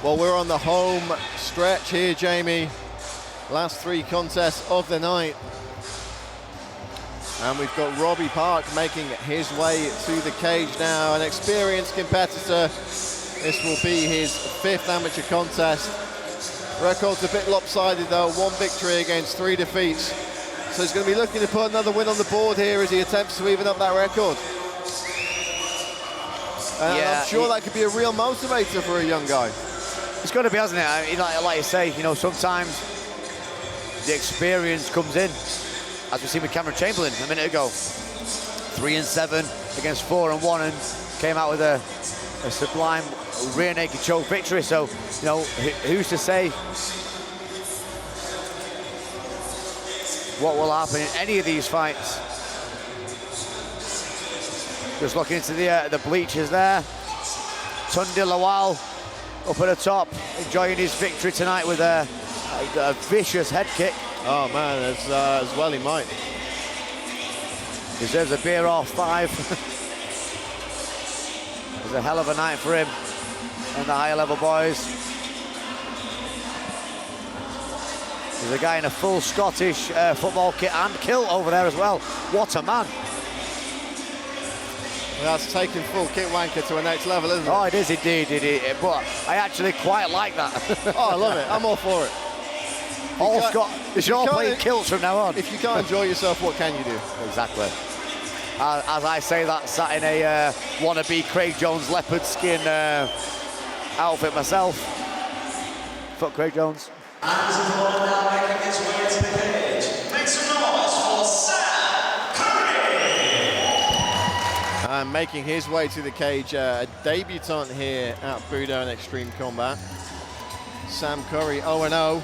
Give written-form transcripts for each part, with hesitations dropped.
Well, we're on the home stretch here, Jamie. Last 3 contests of the night. And we've got Robbie Park making his way to the cage now, an experienced competitor. This will be his 5th amateur contest. Record's a bit lopsided though, 1 victory against 3 defeats. So he's going to be looking to put another win on the board here as he attempts to even up that record. And yeah, I'm sure that could be a real motivator for a young guy. It's got to be, hasn't it? I mean, like you say, you know, sometimes the experience comes in, as we see with Cameron Chamberlain a minute ago. 3-7 against 4-1, and came out with a sublime rear naked choke victory. So, you know, who's to say what will happen in any of these fights? Just looking into the bleachers there. Tundi Lawal up at the top, enjoying his victory tonight with a vicious head kick. Oh man, as well he might. Deserves a beer or 5. It was a hell of a night for him and the higher level boys. There's a guy in a full Scottish football kit and kilt over there as well. What a man. That's taking full kit wanker to a next level, isn't it? Oh, it is indeed, but I actually quite like that. Oh, I love it. I'm all for it. They should all play kilts from now on. If you can't enjoy yourself, what can you do? Exactly. As I say that, sat in a wannabe Craig Jones leopard skin outfit myself. Fuck Craig Jones. And the ball now making its way to the cage. Make some noise for Sam Curry! And making his way to the cage, a debutant here at Budo and Xtreme Kombat. Sam Curry, 0-0.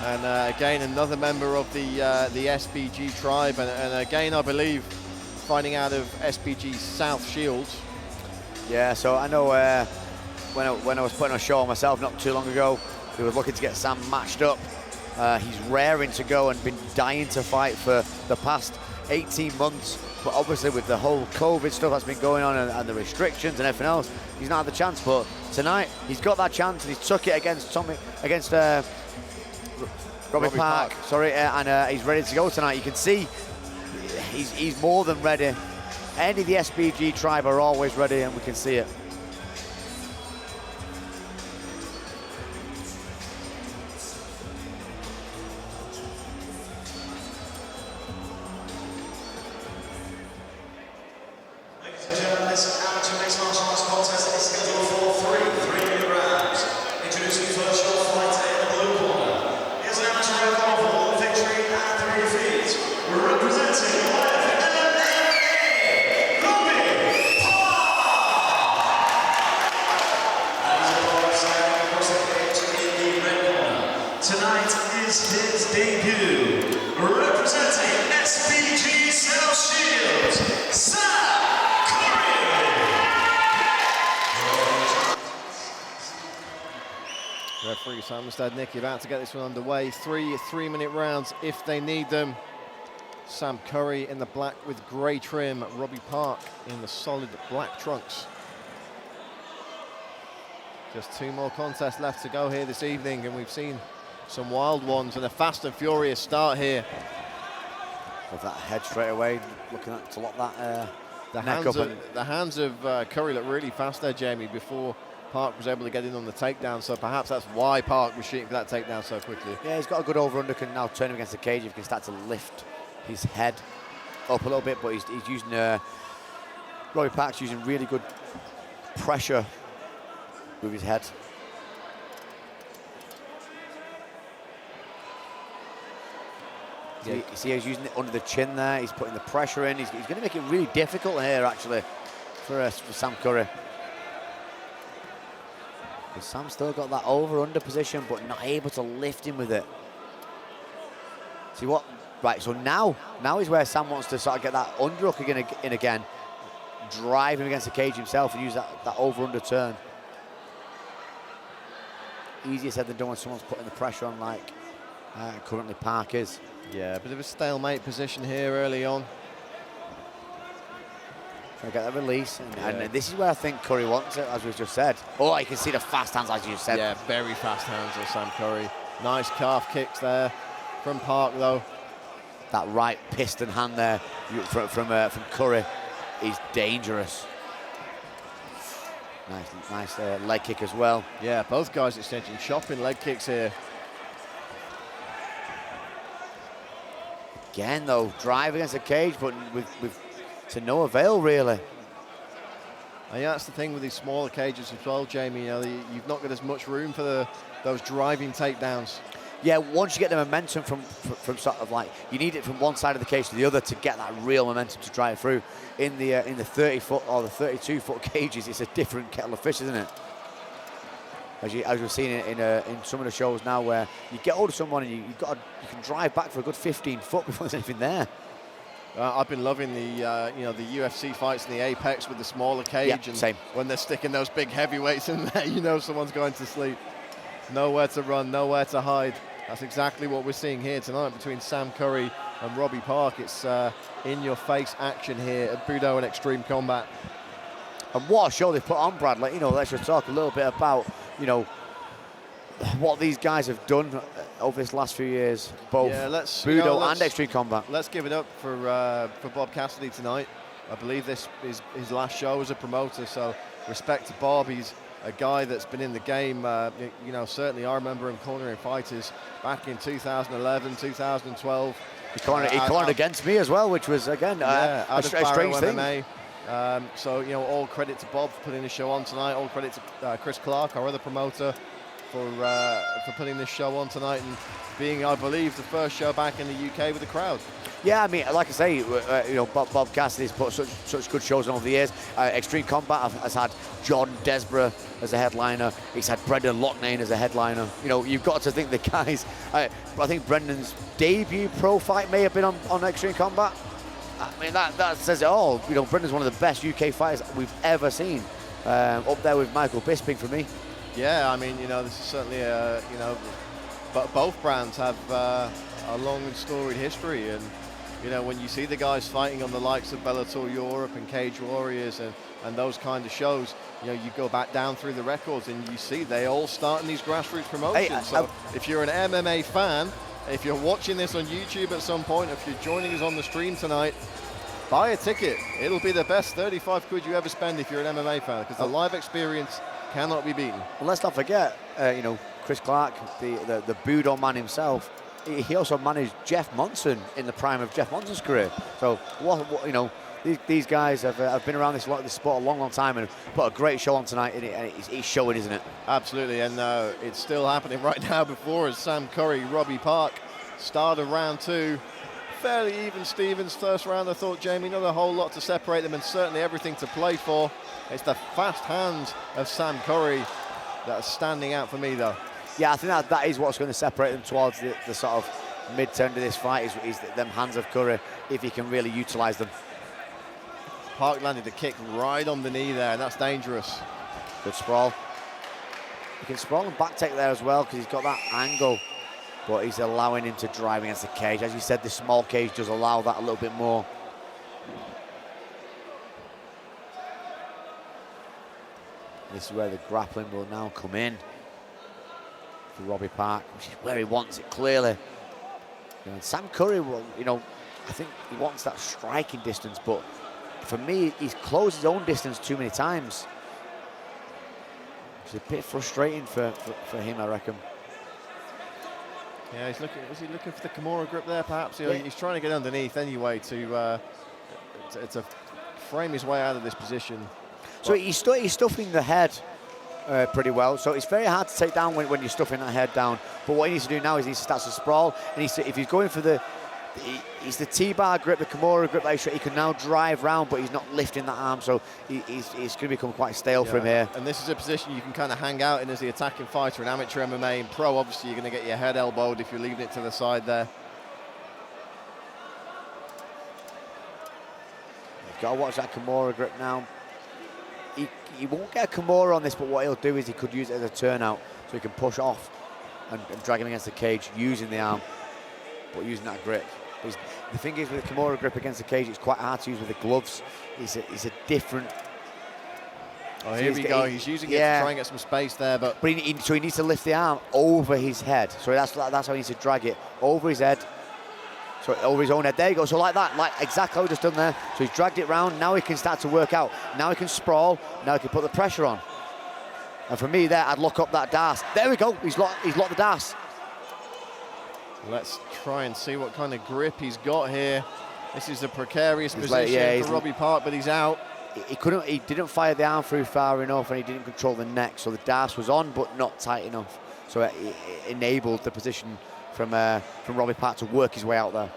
And again, another member of the SBG tribe, and again, I believe, fighting out of SBG South Shields. Yeah, so I know when I was putting on a show on myself not too long ago, we were looking to get Sam matched up. He's raring to go and been dying to fight for the past 18 months. But obviously with the whole COVID stuff that's been going on and the restrictions and everything else, he's not had the chance. But tonight, he's got that chance and he took it against Robbie Park. Sorry, and he's ready to go tonight. You can see he's more than ready. Any of the SBG tribe are always ready, and we can see it. Ladies and gentlemen, this amateur mixed martial arts contest is scheduled for 3-minute rounds. Introducing first your fighter in the blue corner. Here's an amateur record of 1 victory and 3 defeats. Representing the life of MMA, Robbie Park! And he's a boy standing across the cage in the red corner. Tonight is his debut. Representing SBG South Shields, Sam Curry! Referee Sam Stadnicki about to get this one underway. 3 3-minute rounds if they need them. Sam Curry in the black with grey trim. Robbie Park in the solid black trunks. Just 2 more contests left to go here this evening, and we've seen some wild ones and a fast and furious start here. With that head straight away, looking at to lock that the neck up. The hands of Curry look really fast there, Jamie, before Park was able to get in on the takedown, so perhaps that's why Park was shooting for that takedown so quickly. Yeah, he's got a good over-under, can now turn him against the cage if he can start to lift his head up a little bit, but he's using, Robbie Park's using really good pressure with his head. You see he's using it under the chin there, he's putting the pressure in, he's going to make it really difficult here actually for Sam Curry. But Sam's still got that over-under position, but not able to lift him with it. See what? Right, so now is where Sam wants to sort of get that underhook in again, drive him against the cage himself and use that over-under turn. Easier said than done when someone's putting the pressure on like currently Park is. Yeah, a bit of a stalemate position here early on. Trying to get that release. And this is where I think Curry wants it, as we've just said. Oh, you can see the fast hands, as you said. Yeah, very fast hands of Sam Curry. Nice calf kicks there from Park, though. That right piston hand there from Curry is dangerous. Nice leg kick as well. Yeah, both guys exchanging chopping leg kicks here. Again, though, drive against the cage, but with to no avail, really. And yeah, that's the thing with these smaller cages as well, Jamie. You know, you've not got as much room for those driving takedowns. Yeah, once you get the momentum from sort of like, you need it from one side of the cage to the other to get that real momentum to drive through. In the 30-foot or the 32-foot cages, it's a different kettle of fish, isn't it? As we've seen in some of the shows now, where you get hold of someone and you can drive back for a good 15 foot before there's anything there. I've been loving the the UFC fights in the Apex with the smaller cage, yeah, and same. When they're sticking those big heavyweights in there, you know someone's going to sleep. Nowhere to run, nowhere to hide. That's exactly what we're seeing here tonight between Sam Curry and Robbie Park. It's in-your-face action here at Budo and Xtreme Kombat. And what a show they put on, Brad. Let's just talk a little bit about what these guys have done over this last few years, both Budo and Xtreme Kombat. Let's give it up for Bob Cassidy tonight. I believe this is his last show as a promoter, so respect to Bob. He's a guy that's been in the game. Certainly I remember him cornering fighters back in 2011, 2012. He cornered against me as well, which was, again, a strange thing. MMA. All credit to Bob for putting the show on tonight. All credit to Chris Clark, our other promoter, for putting this show on tonight and being, I believe, the first show back in the UK with a crowd. Yeah, I mean, like I say, Bob Cassidy's put such good shows on over the years. Xtreme Kombat has had John Desborough as a headliner. He's had Brendan Loughnane as a headliner. You've got to think the guys. I think Brendan's debut pro fight may have been on Xtreme Kombat. I mean, that says it all. Brendan's one of the best UK fighters we've ever seen. Up there with Michael Bisping for me. Yeah, I mean, this is certainly but both brands have a long and storied history, and when you see the guys fighting on the likes of Bellator Europe and Cage Warriors and those kind of shows, you go back down through the records and you see they all start in these grassroots promotions. So if you're an MMA fan, if you're watching this on YouTube at some point, if you're joining us on the stream tonight, buy a ticket. It'll be the best 35 quid you ever spend if you're an MMA fan, because the live experience cannot be beaten. Well, let's not forget, Chris Clark, the Budo man himself. He also managed Jeff Monson in the prime of Jeff Monson's career. So, these guys have been around this sport a long, long time and put a great show on tonight, and it's showing, isn't it? Absolutely, and it's still happening right now before us. Sam Curry, Robbie Park, start of round two. Fairly even Stevens first round, I thought, Jamie. Not a whole lot to separate them, and certainly everything to play for. It's the fast hands of Sam Curry that are standing out for me, though. Yeah, I think that is what's going to separate them towards the sort of mid-turn to this fight, is them hands of Curry, if he can really utilise them. Park landed the kick right on the knee there, and that's dangerous. Good sprawl. He can sprawl and back take there as well, because he's got that angle, but he's allowing him to drive against the cage. As you said, the small cage does allow that a little bit more. This is where the grappling will now come in for Robbie Park, which is where he wants it, clearly. Sam Curry will, I think he wants that striking distance, but for me, he's closed his own distance too many times. It's a bit frustrating for him, I reckon. Yeah, was he looking for the Kimura grip there, perhaps? Yeah. He's trying to get underneath anyway to frame his way out of this position. So he's stuffing the head pretty well. So it's very hard to take down when you're stuffing that head down. But what he needs to do now is he needs to start to sprawl. And if he's going for the T-bar grip, the Kimura grip, he can now drive round, but he's not lifting that arm. So it's going to become quite stale for him here. And this is a position you can kind of hang out in as the attacking fighter in amateur MMA. In pro, obviously, you're going to get your head elbowed if you're leaving it to the side there. You've got to watch that Kimura grip now. He won't get a Kimura on this, but what he'll do is he could use it as a turnout, so he can push off and drag him against the cage using the arm, but using that grip. The thing is, with the Kimura grip against the cage, it's quite hard to use with the gloves. It's a different... Oh, here we go. He's using it to try and get some space there, but so he needs to lift the arm over his head. So that's how he needs to drag it over his head. So over his own head. There you go. So like that, like exactly how he just done there. So he's dragged it round. Now he can start to work out. Now he can sprawl. Now he can put the pressure on. And for me there, I'd lock up that DAS. There we go. He's locked the DAS. Let's try and see what kind of grip he's got here. This is a precarious position for Robbie Park, but he's out. He didn't fire the arm through far enough, and he didn't control the neck. So the DAS was on, but not tight enough. So it enabled the position from Robbie Park to work his way out there.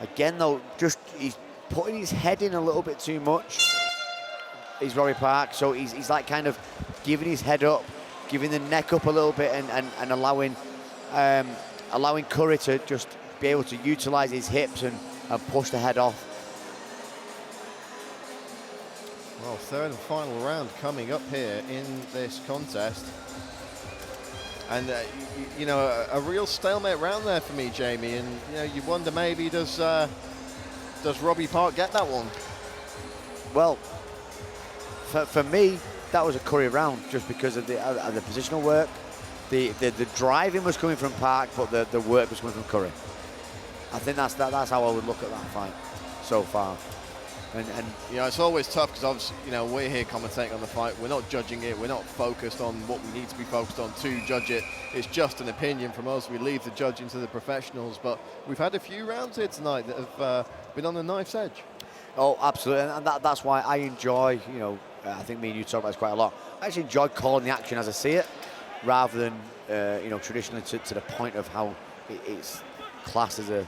Again, though, he's putting his head in a little bit too much. He's Robbie Park, so he's like kind of giving his head up, giving the neck up a little bit, and allowing Curry to just be able to utilize his hips and push the head off. Well, third and final round coming up here in this contest. And, you know, a real stalemate round there for me, Jamie. And, you know, you wonder maybe does Robbie Park get that one? Well, for me, that was a Curry round just because of the positional work. The driving was coming from Park, but the work was coming from Curry. I think that's how I would look at that fight so far. And you know, it's always tough because obviously, you know, we're here commentating on the fight. We're not judging it. We're not focused on what we need to be focused on to judge it. It's just an opinion from us. We leave the judging to the professionals. But we've had a few rounds here tonight that have been on the knife's edge. Oh, absolutely, and that's why I enjoy, you know, I think me and you talk about this quite a lot. I actually enjoy calling the action as I see it, rather than, you know, traditionally to the point of how it's classed as a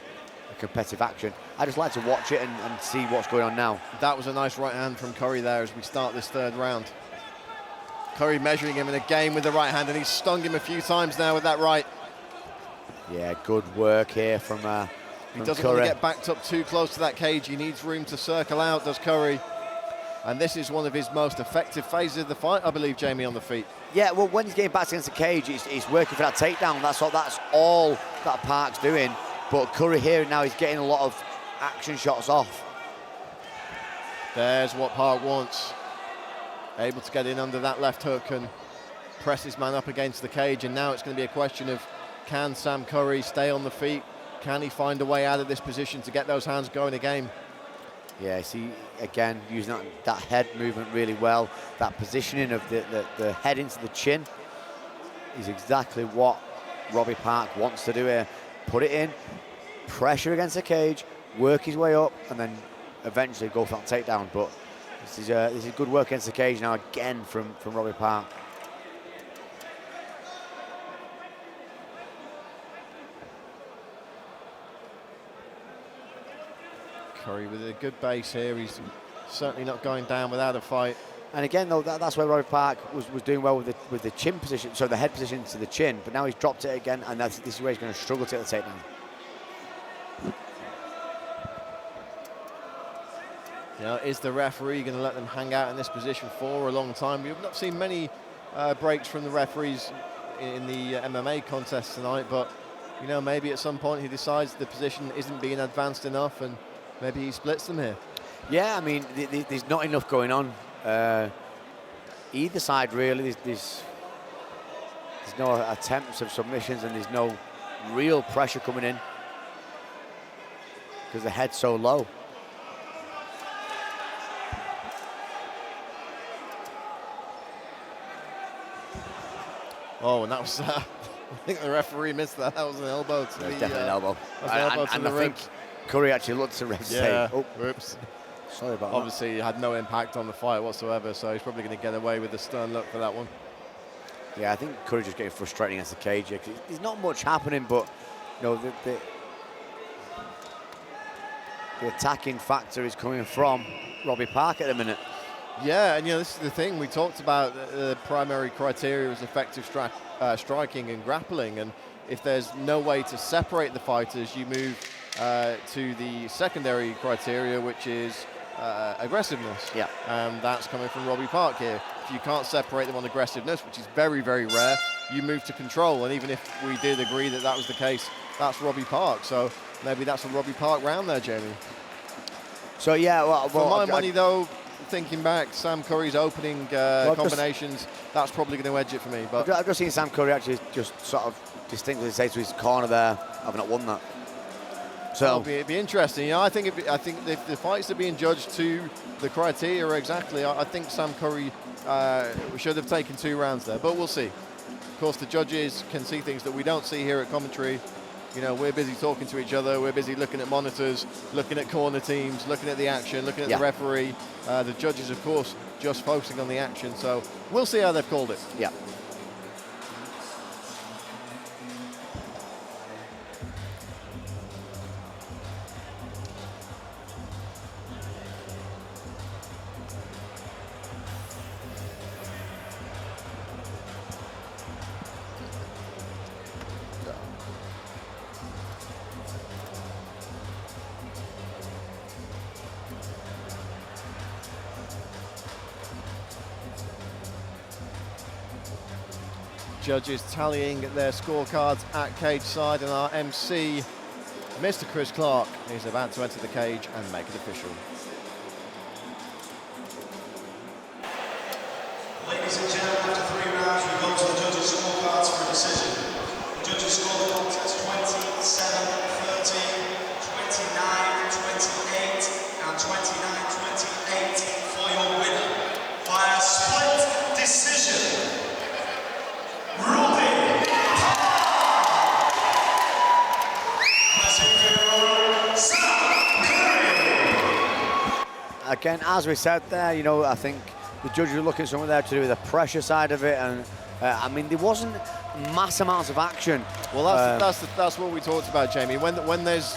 competitive action. I just like to watch it and see what's going on now. That was a nice right hand from Curry there as we start this third round. Curry measuring him in a game with the right hand, and he's stung him a few times now with that right. Yeah, good work here from He doesn't want to get backed up too close to that cage. He needs room to circle out, does Curry. And this is one of his most effective phases of the fight, I believe, Jamie, on the feet. Yeah, well, when he's getting back against the cage, he's working for that takedown. That's all that Park's doing. But Curry here now is getting a lot of action shots off. There's what Park wants. Able to get in under that left hook and press his man up against the cage. And now it's going to be a question of, can Sam Curry stay on the feet? Can he find a way out of this position to get those hands going again? Yeah, see, again, using that head movement really well. That positioning of the head into the chin is exactly what Robbie Park wants to do here. Put it in, pressure against the cage, work his way up, and then eventually go for that takedown. But this is good work against the cage now again from Robbie Park. Curry with a good base here. He's certainly not going down without a fight. And again, though, that's where Robbie Park was doing well with the chin position, so the head position to the chin. But now he's dropped it again, and this is where he's going to struggle to get the takedown. You know, is the referee going to let them hang out in this position for a long time? We've not seen many breaks from the referees in the MMA contest tonight, but you know, maybe at some point he decides the position isn't being advanced enough, and maybe he splits them here. Yeah, I mean, there's not enough going on. Either side, really. There's no attempts of submissions, and there's no real pressure coming in because the head's so low. Oh, and that was, I think the referee missed that. That was an elbow to the... Definitely an elbow. And I think Curry actually looked to ref to say, oh, whoops. Sorry about Obviously, it had no impact on the fight whatsoever, so he's probably going to get away with a stern look for that one. Yeah, I think Curry just getting frustrated against the cage. There's not much happening, but you know, the attacking factor is coming from Robbie Park at the minute. Yeah, and you know, this is the thing. We talked about the primary criteria was effective striking and grappling, and if there's no way to separate the fighters, you move to the secondary criteria, which is aggressiveness. Yeah. And that's coming from Robbie Park here. If you can't separate them on aggressiveness, which is very, very rare, you move to control. And even if we did agree that that was the case, that's Robbie Park. So maybe that's a Robbie Park round there, Jamie. So yeah, well, For my money though, thinking back, Sam Curry's opening combinations, that's probably going to edge it for me. But I've just seen Sam Curry actually just sort of distinctly say to his corner there, "I've not won that." So it'd be interesting. You know, I think if the fights are being judged to the criteria exactly, I think Sam Curry should have taken 2 rounds there. But we'll see. Of course, the judges can see things that we don't see here at commentary. You know, we're busy talking to each other. We're busy looking at monitors, looking at corner teams, looking at the action, looking at the referee. The judges, of course, just focusing on the action. So we'll see how they've called it. Yeah. Judges tallying their scorecards at cage side, and our MC, Mr. Chris Clark, is about to enter the cage and make it official. Ladies and gentlemen, after 3 rounds, we go to the judges' scorecards for a decision. The judges score the contest 27-13, 29-28, and 29-28 for your winner via split decision. Robbie Park! Sam Curry! Again, as we said there, you know, I think the judges were looking at something there to do with the pressure side of it, and I mean, there wasn't mass amounts of action. Well, that's what we talked about, Jamie. When there's,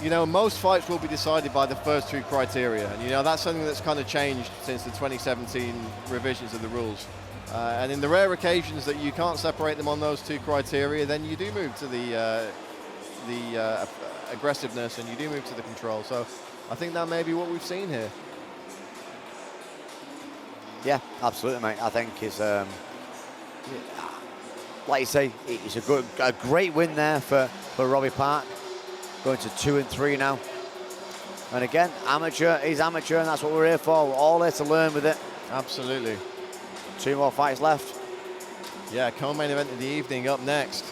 you know, most fights will be decided by the first 2 criteria, and you know that's something that's kind of changed since the 2017 revisions of the rules. And in the rare occasions that you can't separate them on those 2 criteria, then you do move to the aggressiveness, and you do move to the control. So I think that may be what we've seen here. Yeah, absolutely, mate. I think it's, like you say, it's a great win there for Robbie Park, going to 2 and 3 now. And again, amateur is amateur, and that's what we're here for. We're all here to learn with it. Absolutely. 2 more fights left. Yeah, co-main event of the evening up next.